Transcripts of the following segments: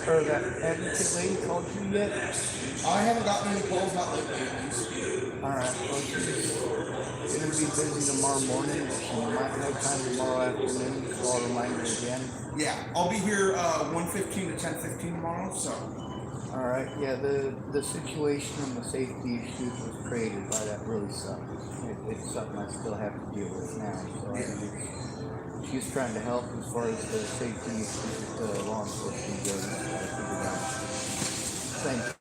or that advocate lady called you yet? I haven't gotten any calls, not lately at least. Alright, well, she's gonna be busy tomorrow morning, but she might have time tomorrow afternoon, so I'll remind her again. Yeah, I'll be here 1:15 to 10:15 tomorrow, so. Alright, yeah, the situation and the safety issues was created by that really sucks. It's something I still have to deal with now, so she's trying to help as far as the safety issues with the law enforcement goes. Thank you.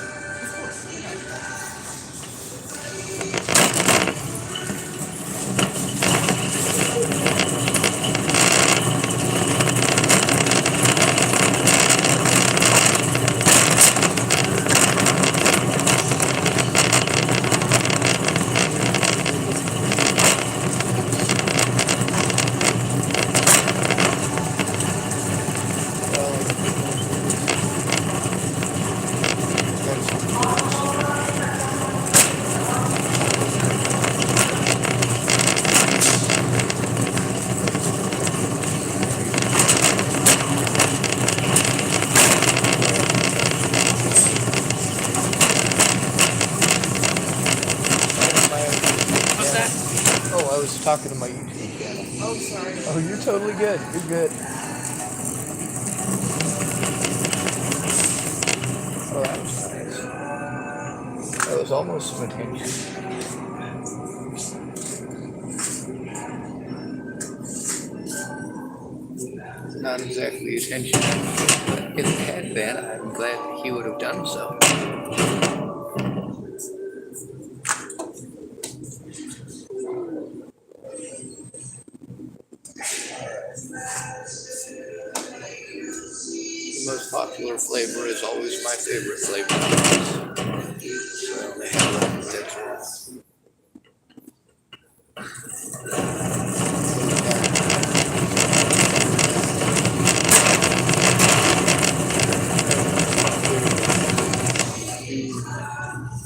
I was talking to my YouTube channel. Oh, sorry. Oh, you're totally good. You're good. Oh, that was nice. That was almost some attention. Not exactly attention, but if it had been, I'm glad that he would have done so. The most popular flavor is always my favorite flavor. So, that's right.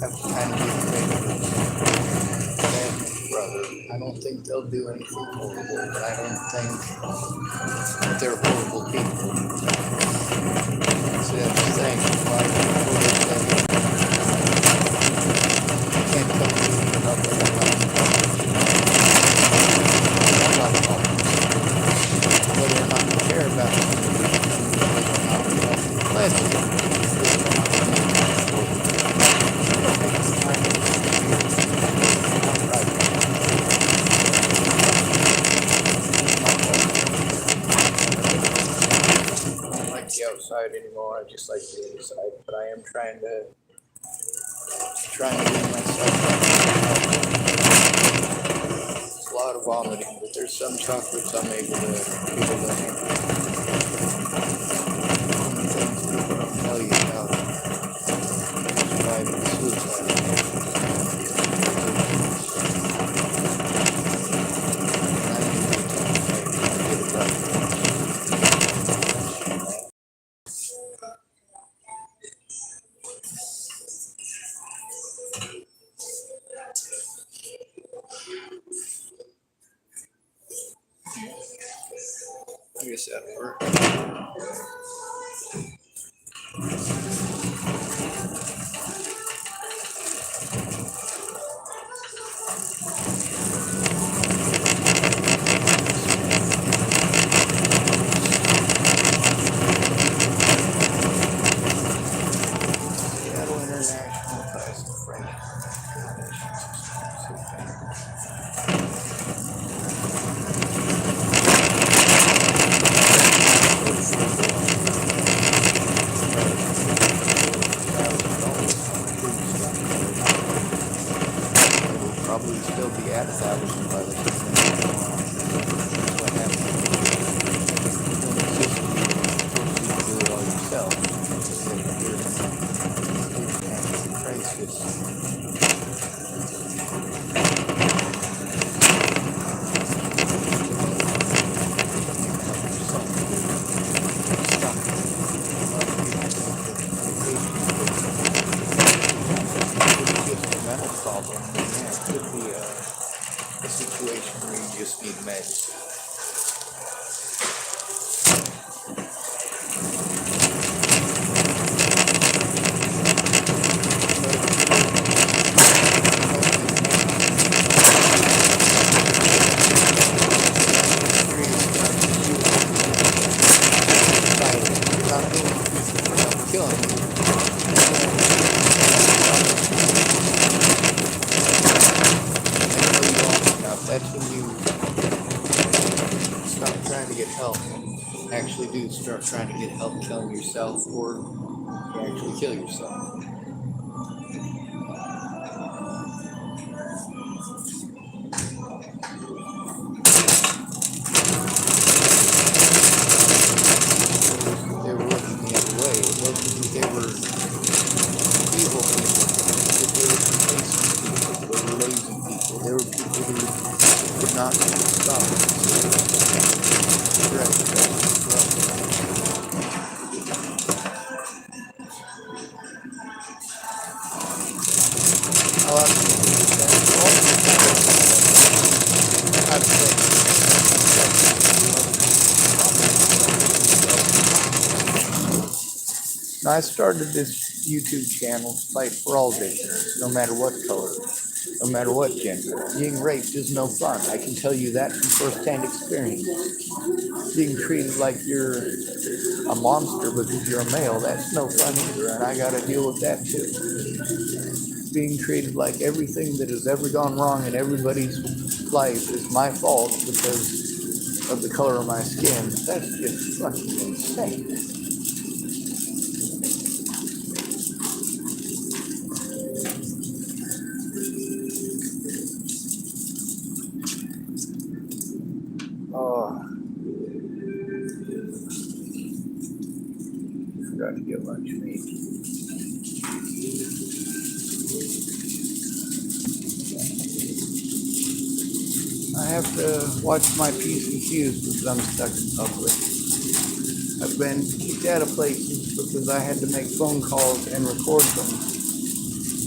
Have to kind of give brother. I don't think they'll do anything horrible, but I don't think they're horrible people. So that's the thing. Can't come to me about that. I'm not involved. Whether or not you care about it, let's outside anymore. I just like the inside, but I am trying to get myself. It's a lot of vomiting, but there's some chocolates I'm able to handle. Things people don't tell you about surviving suicide. I guess that'll work. Seattle International Price of Freight. Probably still be at 1,000 by the time that's what happens. You do it all yourself. Crisis. Problem, and it could be a situation where you just need meds. actually do start trying to get help killing yourself, or you actually kill yourself. They were looking the other way. It wasn't that they were evil people, that they were complacent people, they were lazy people, they were people who would not stop. Correct. A lot of people do that. I've Now, I started this YouTube channel to fight for all victims, no matter what color, no matter what gender. Being raped is no fun. I can tell you that from first-hand experience. Being treated like you're a monster because you're a male, that's no fun either, and I gotta deal with that too. Being treated like everything that has ever gone wrong in everybody's life is my fault because of the color of my skin, that's just fucking insane. Oh, forgot to get lunch meat. I have to watch my P's and Q's because I'm stuck in public. I've been kicked out of places because I had to make phone calls and record them.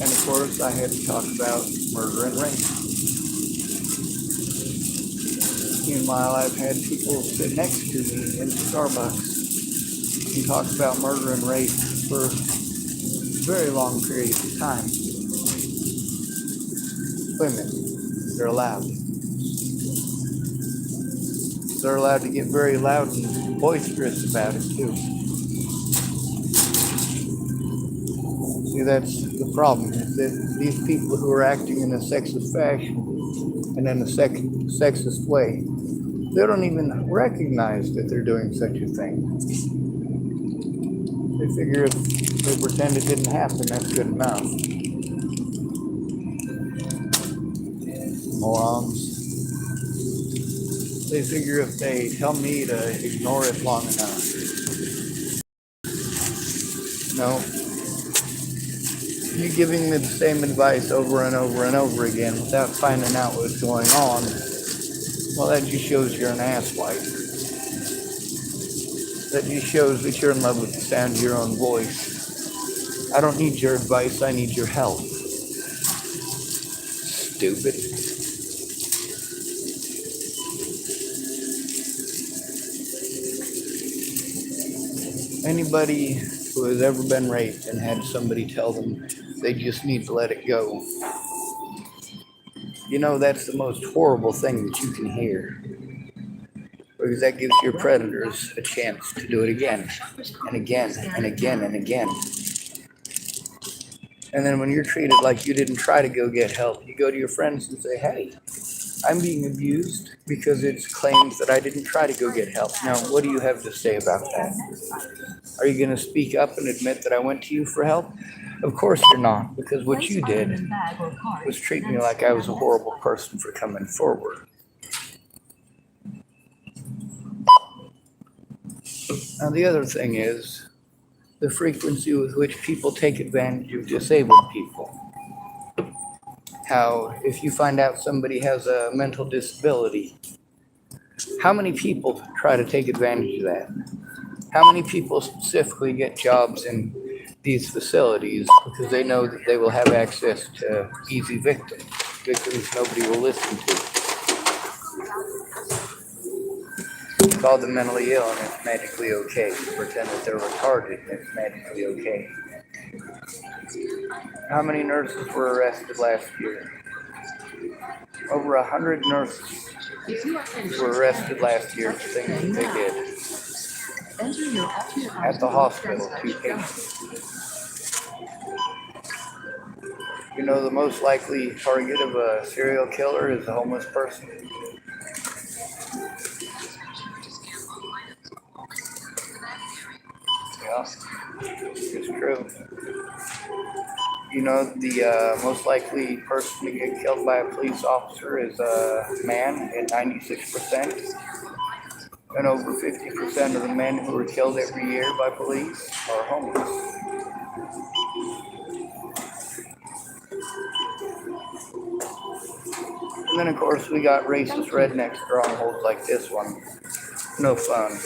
And of course, I had to talk about murder and rape. Meanwhile, I've had people sit next to me in Starbucks and talk about murder and rape for very long periods of time. Women, they're allowed. They're allowed to get very loud and boisterous about it too. See, that's the problem, is that these people who are acting in a sexist fashion and in a sexist way, they don't even recognize that they're doing such a thing. They figure if they pretend it didn't happen, that's good enough. Morons. They figure if they tell me to ignore it long enough. No. You giving me the same advice over and over and over again without finding out what's going on, well, that just shows you're an asswipe. That just shows that you're in love with the sound of your own voice. I don't need your advice, I need your help. Stupid. Anybody who has ever been raped and had somebody tell them they just need to let it go, you know that's the most horrible thing that you can hear. Because that gives your predators a chance to do it again, and again, and again, and again. And then when you're treated like you didn't try to go get help, you go to your friends and say, hey, I'm being abused because it's claimed that I didn't try to go get help. Now, what do you have to say about that? Are you going to speak up and admit that I went to you for help? Of course you're not, because what you did was treat me like I was a horrible person for coming forward. Now, the other thing is the frequency with which people take advantage of disabled people. How if you find out somebody has a mental disability, how many people try to take advantage of that? How many people specifically get jobs in these facilities because they know that they will have access to easy victims nobody will listen to? Call them mentally ill and it's magically okay. Pretend that they're retarded and it's magically okay. How many nurses were arrested last year? Over 100 nurses were arrested last year for things that they did. At the hospital, 2 patients. You know the most likely target of a serial killer is a homeless person. Yeah, it's true. You know, the most likely person to get killed by a police officer is a man at 96%, and over 50% of the men who are killed every year by police are homeless. And then, of course, we got racist redneck strongholds like this one. No fun.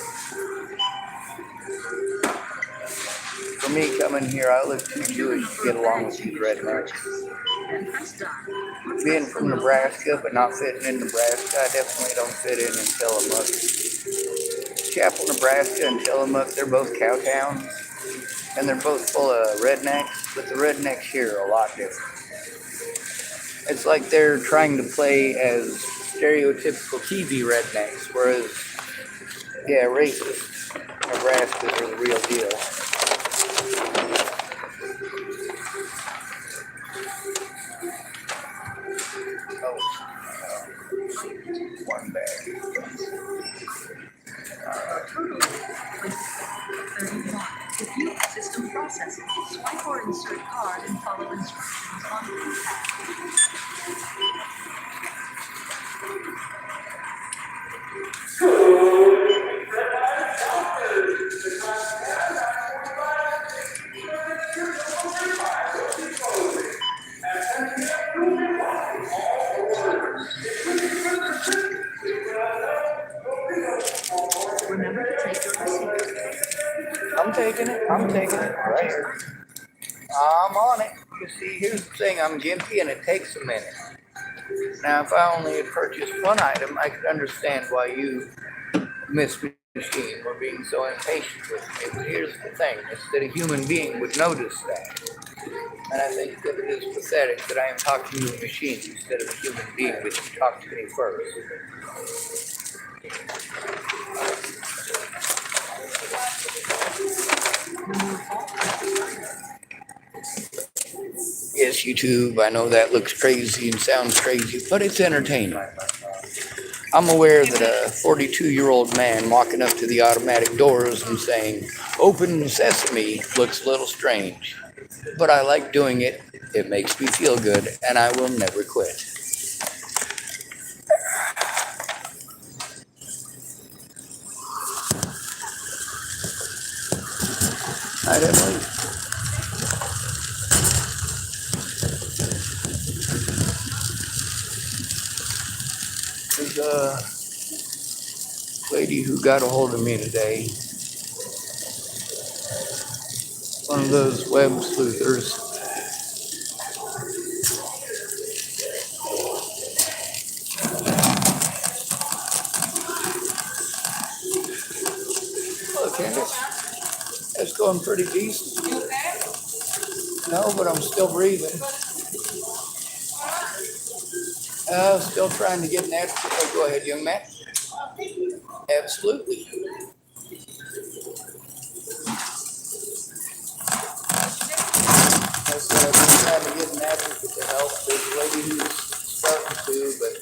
For me, coming here, I look too Jewish to get along with these rednecks. Being from Nebraska, but not fitting in Nebraska, I definitely don't fit in Tillamook. Chapel, Nebraska and Tillamook, they're both cow towns, and they're both full of rednecks, but the rednecks here are a lot different. It's like they're trying to play as stereotypical TV rednecks, whereas, yeah, racist Nebraska is the real deal. One bag. Review system processing. Swipe or insert card and follow instructions on Remember to take your receipt. I'm taking it right here. I'm on it. You see, here's the thing, I'm gimpy and it takes a minute. Now, if I only had purchased one item, I could understand why you, Miss Machine, were being so impatient with me. But here's the thing, it's that a human being would notice that. And I think that it is pathetic that I am talking to a machine instead of a human being that should talk to me first. Yes, YouTube, I know that looks crazy and sounds crazy, but it's entertaining. I'm aware that a 42-year-old man walking up to the automatic doors and saying, "Open sesame," looks a little strange. But I like doing it. It makes me feel good, and I will never quit. Night, Emily. There's a lady who got a hold of me today. One of those web sleuthers. Hello, Candace. That's going pretty decent. You okay? No, but I'm still breathing. Still trying to get an answer. Oh, go ahead, young man. Absolutely. I said I've been trying to get an advocate to help. There's a lady who's starting to, but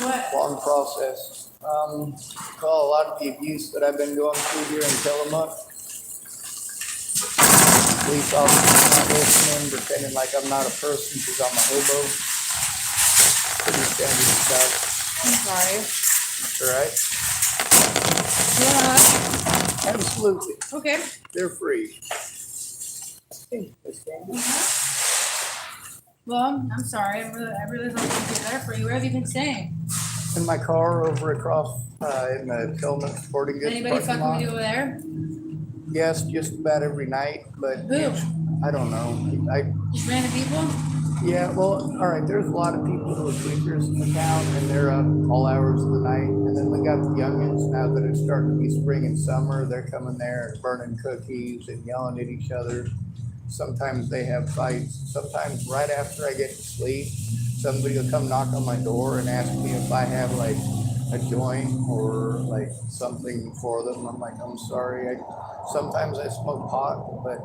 What? long process. Call a lot of the abuse that I've been going through here in Tillamook. Police officers not listening, pretending like I'm not a person because I'm a hobo. Pretty standard stuff. I'm sorry. That's all right. Yeah. Absolutely. Okay. They're free. Hey, Miss Candy. Well, I'm sorry. I really hope things get better for you. Where have you been staying? In my car over across in the Tillamook Sporting Goods Anybody parking fucking lot. with you over there? Yes, just about every night, but Who? I don't know. Just random people? Yeah, well, all right, there's a lot of people who are tweakers in the town, and they're up all hours of the night. And then we got the youngins, now that it's starting to be spring and summer, they're coming there and burning cookies and yelling at each other. Sometimes they have fights. Sometimes right after I get to sleep, somebody will come knock on my door and ask me if I have like a joint or like something for them. I'm like, I'm sorry. Sometimes I smoke pot, but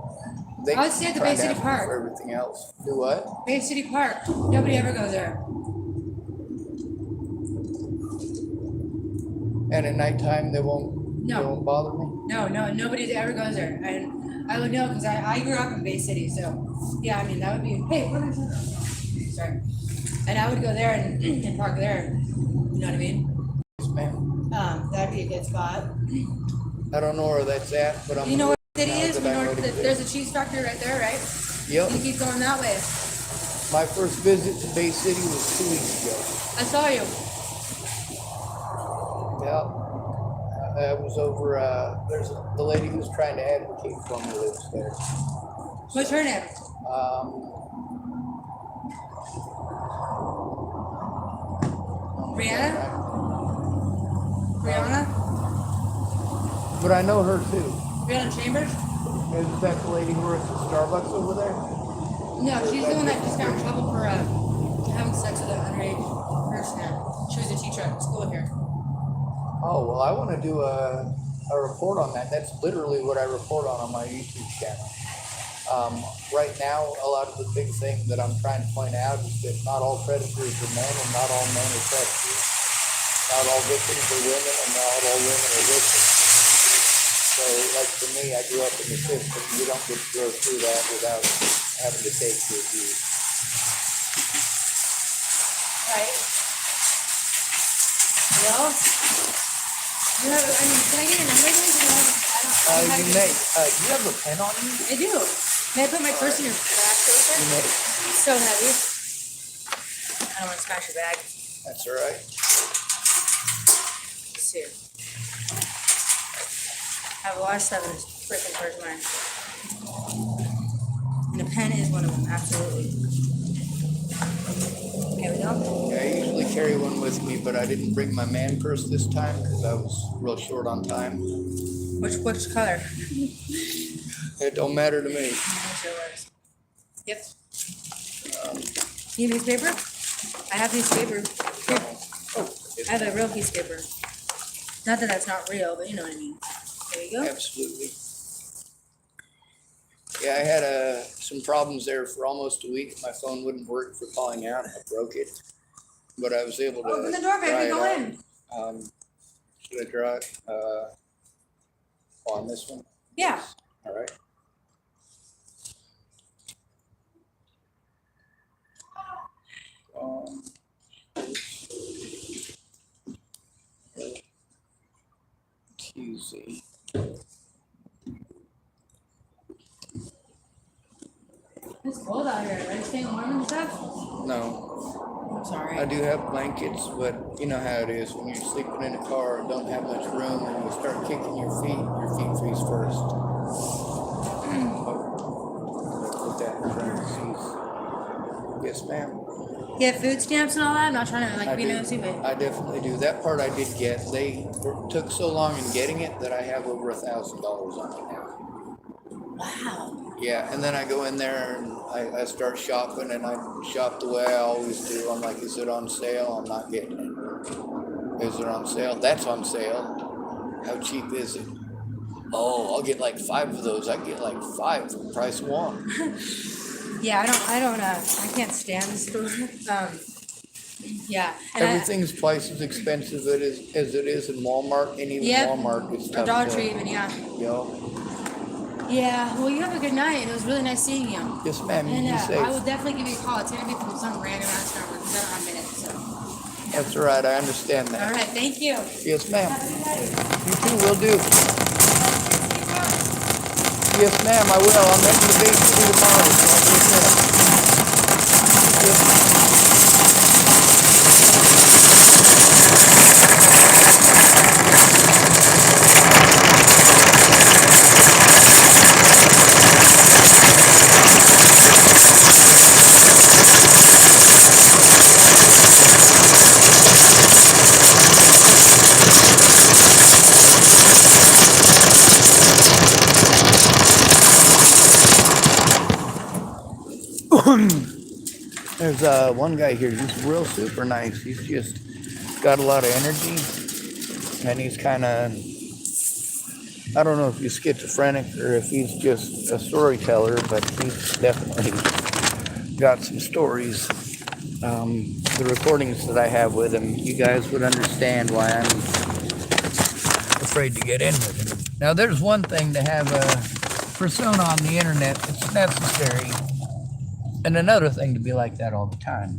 they I would stay at the try Bay to City ask me Park. for everything else. Do what? Bay City Park. Nobody ever goes there. And at nighttime they won't No. Don't bother me. No, nobody ever goes there. And I would know because I grew up in Bay City, so yeah, I mean that would be hey, what is it? Sorry. And I would go there and park there. You know what I mean? Yes, ma'am. That'd be a good spot. I don't know where that's at, but I'm. You know where the city now is? that I know it There's a cheese factory right there, right? Yep. You keep going that way. My first visit to Bay City was 2 weeks ago. I saw you. Yeah. I was over. There's the lady who's trying to advocate for me lives there. What's her name? Brianna? But I know her too. Brianna Chambers? Is that the lady who works at Starbucks over there? No, she's the one that just got in trouble for having sex with an underage person. She was a teacher at school here. Oh, well, I want to do a report on that. That's literally what I report on my YouTube channel. Right now, a lot of the big thing that I'm trying to point out is that not all predators are men and not all men are predators. Not all victims are women and not all women are victims. So, like for me, I grew up in the system. You don't get to go through that without having to take your view. Right. Well, you have, I mean, can I get your number again? I don't have You may. Do you have a pen on you? I do. May I put my purse in your bag real quick? You may. It's so heavy. I don't want to smash your bag. That's all right. Let's see. I have a lot of stuff in this freaking purse of mine. And a pen is one of them, absolutely. Here we go. Yeah, I usually carry one with me, but I didn't bring my man purse this time because I was real short on time. Which color? It don't matter to me. Yep. You need piece of paper? I have piece of paper. Here. Oh, I have a real piece of paper. Not that that's not real, but you know what I mean. There you go. absolutely. Yeah, I had some problems there for almost a week. My phone wouldn't work for calling out. I broke it, but I was able to. Open the door, baby. Go in. Should I draw it on this one? Yeah. All right. QZ. It's cold out here. Are you staying warm and stuff? No, I'm sorry. I do have blankets, but you know how it is when you're sleeping in a car and don't have much room and you start kicking your feet freeze first. Put that in parentheses. Yes, ma'am. You have food stamps and all that? I'm not trying to be nosy, but I definitely do. That part I did get. They took so long in getting it that I have over $1,000 on it now. wow. Yeah, and then I go in there and I start shopping and I shop the way I always do. I'm like, is it on sale? I'm not getting it. Is it on sale? That's on sale. How cheap is it? Oh, I'll get like 5 of those. I get like 5 for the price of one. Yeah, I can't stand this food. Yeah. And Everything's twice as expensive as it is in Walmart, and even Walmart is tough. Or Dollar Tree even, yeah. Yo. Yeah, well, you have a good night, and it was really nice seeing you. Yes, ma'am. You And be safe. I will definitely give you a call. It's going to be from some random ass number because I don't have minutes. So. That's all right. I understand that. All right, thank you. Yes, ma'am. You too will do. Yes, ma'am. I will. I'm heading to Bay City tomorrow, so I'll take care. Yes, There's one guy here. He's real super nice. He's just got a lot of energy, and he's kind of, I don't know if he's schizophrenic or if he's just a storyteller, but he's definitely got some stories. The recordings that I have with him, you guys would understand why I'm afraid to get in with him. Now, there's one thing to have a persona on the internet that's necessary, and another thing to be like that all the time.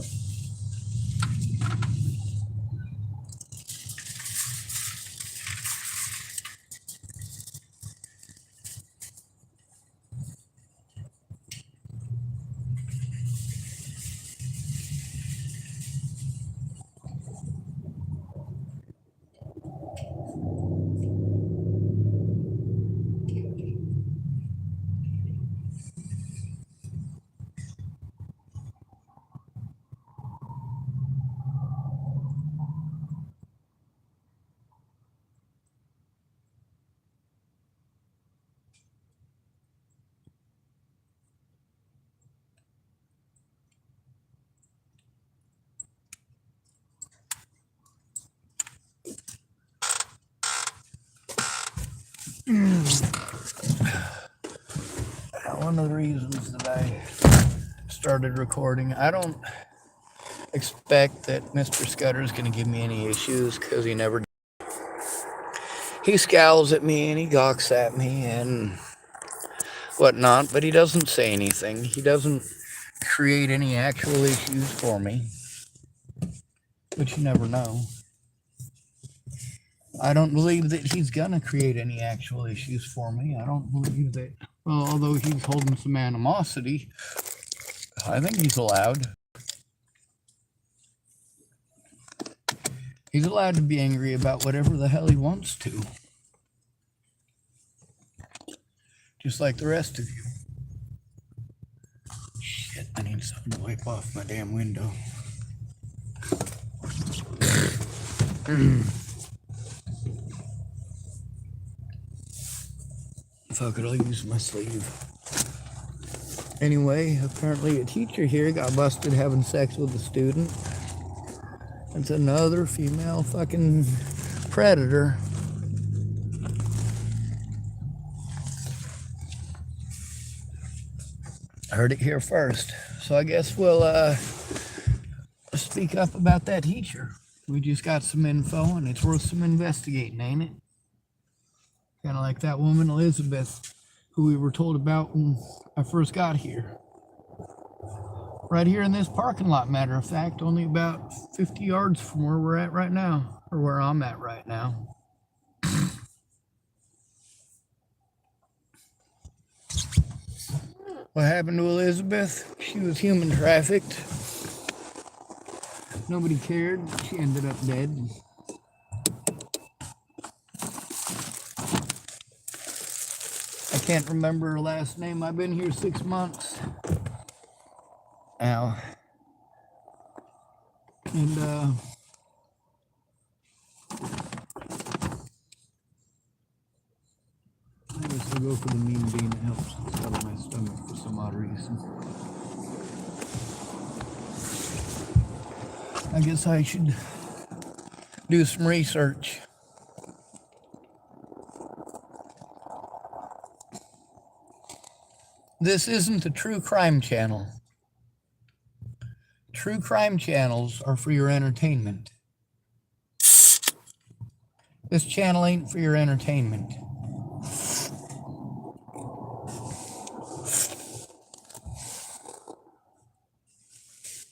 One of the reasons that I started recording, I don't expect that Mr. Scudder is going to give me any issues, because he never. He scowls at me and he gawks at me and whatnot, but he doesn't say anything. He doesn't create any actual issues for me, but you never know. I don't believe that he's going to create any actual issues for me. I don't believe that, well, although he's holding some animosity, I think he's allowed. He's allowed to be angry about whatever the hell he wants to. Just like the rest of you. Shit, I need something to wipe off my damn window. Fuck it, I'll use my sleeve. Anyway, apparently a teacher here got busted having sex with a student. It's another female fucking predator. I heard it here first. So I guess we'll speak up about that teacher. We just got some info and it's worth some investigating, ain't it? Kind of like that woman Elizabeth, who we were told about when I first got here. Right here in this parking lot, matter of fact, only about 50 yards from where we're at right now, or where I'm at right now. What happened to Elizabeth? She was human trafficked. Nobody cared. She ended up dead. I can't remember her last name. I've been here 6 months. Ow. And, I guess I'll go for the mean bean. It helps settle my stomach for some odd reason. I guess I should do some research. This isn't a true crime channel. True crime channels are for your entertainment. This channel ain't for your entertainment.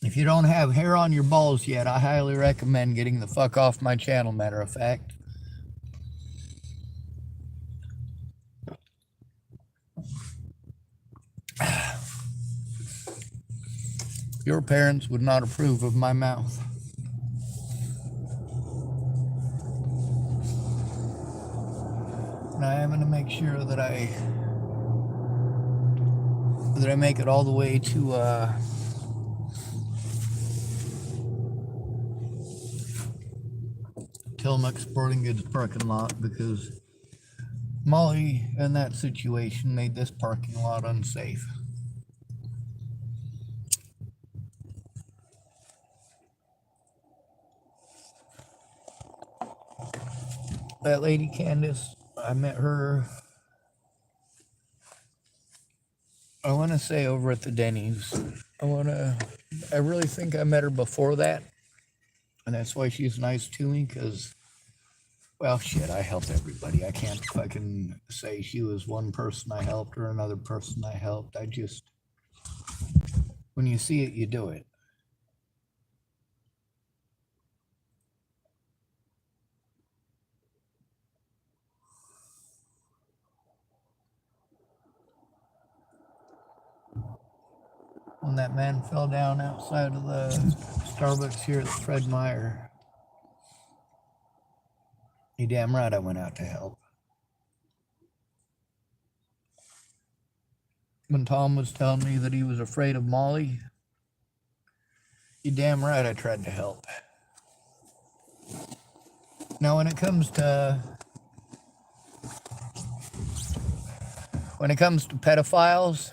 If you don't have hair on your balls yet, I highly recommend getting the fuck off my channel, matter of fact. Your parents would not approve of my mouth. And I am going to make sure that I make it all the way to Tillamook Sporting Goods parking lot, because Molly in that situation made this parking lot unsafe. That lady Candace, I met her, I want to say over at the Denny's. I really think I met her before that. And that's why she's nice to me, because Well, shit, I helped everybody. I can't fucking say she was one person I helped or another person I helped. I just, when you see it, you do it. When that man fell down outside of the Starbucks here at Fred Meyer, you damn right I went out to help. When Tom was telling me that he was afraid of Molly, you damn right I tried to help. Now when it comes to pedophiles,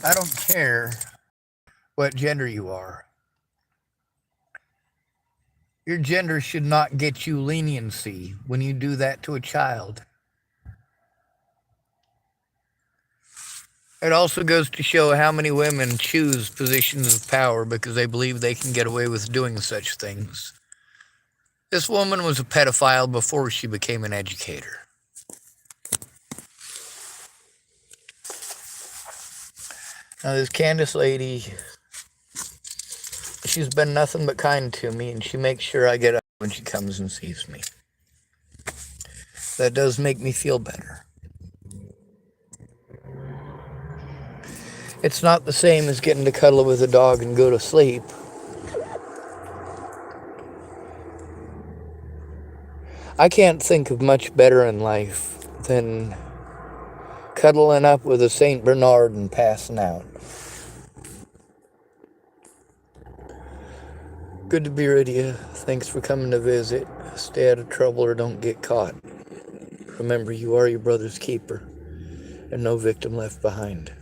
I don't care what gender you are. Your gender should not get you leniency when you do that to a child. It also goes to show how many women choose positions of power because they believe they can get away with doing such things. This woman was a pedophile before she became an educator. Now this Candace lady, she's been nothing but kind to me, and she makes sure I get up when she comes and sees me. That does make me feel better. It's not the same as getting to cuddle with a dog and go to sleep. I can't think of much better in life than cuddling up with a St. Bernard and passing out. Good to be with you. Thanks for coming to visit. Stay out of trouble or don't get caught. Remember, you are your brother's keeper, and no victim left behind.